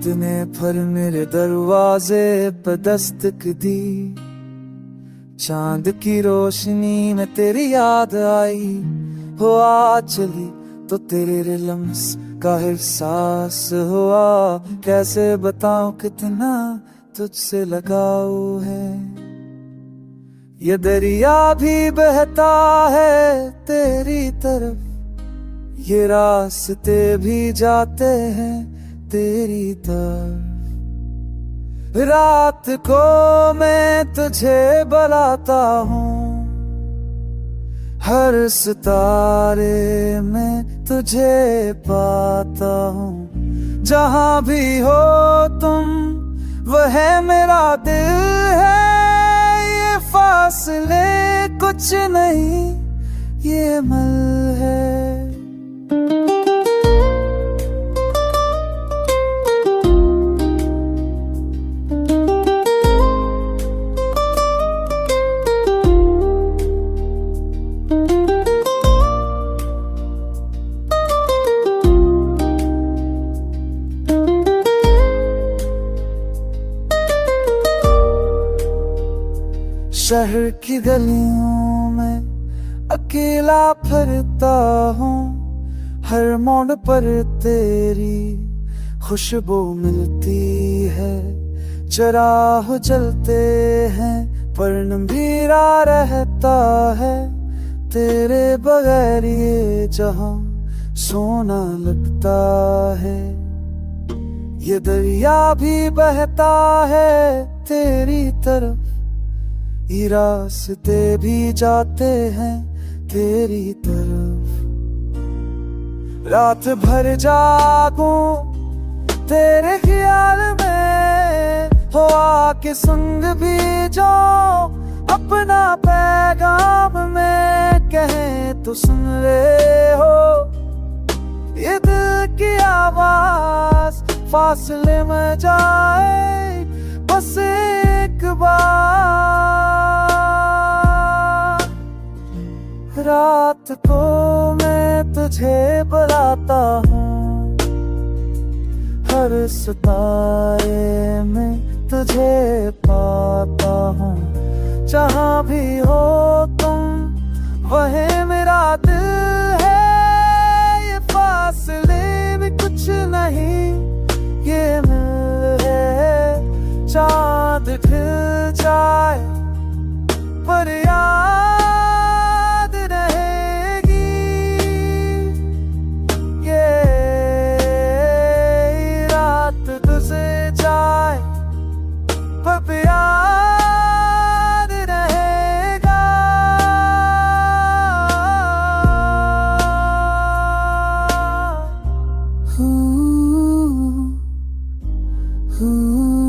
रात ने फिर मेरे दरवाजे पे दस्तक दी। चांद की रोशनी में तेरी याद आई। हो आ चली तो तेरे लम्स का एहसास हुआ। कैसे बताऊं कितना तुझसे लगाव है। ये दरिया भी बहता है तेरी तरफ, ये रास्ते भी जाते हैं तेरी तरफ। रात को मैं तुझे बुलाता हूँ, हर सितारे में तुझे पाता हूँ। जहाँ भी हो तुम वह मेरा दिल है। ये फासले कुछ नहीं, ये मल है। शहर की गलियों में अकेला फिरता हूँ, हर मोड़ पर तेरी खुशबू मिलती है। चराह जलते हैं पर अंधेरा रहता है, तेरे बगैर ये जहां सोना लगता है। ये दरिया भी बहता है तेरी तरफ, ये रास्ते भी जाते हैं तेरी तरफ। रात भर जागूं तेरे ख्याल में, हो आके संग भी जाओ अपना पैगाम में। कहें तो सुन रहे हो ये दिल की आवाज, फासले में जाए बस एक बार। रात को मैं तुझे बुलाता हूँ, हर सितारे में तुझे पाता हूँ। जहाँ भी हो तुम वह मेरा दिल है। ये फासले भी कुछ नहीं, ये मिल है। चांद खिल जाए पर याद रहेगी। ये रात गुजर जाए पर याद रहेगा। Ooh.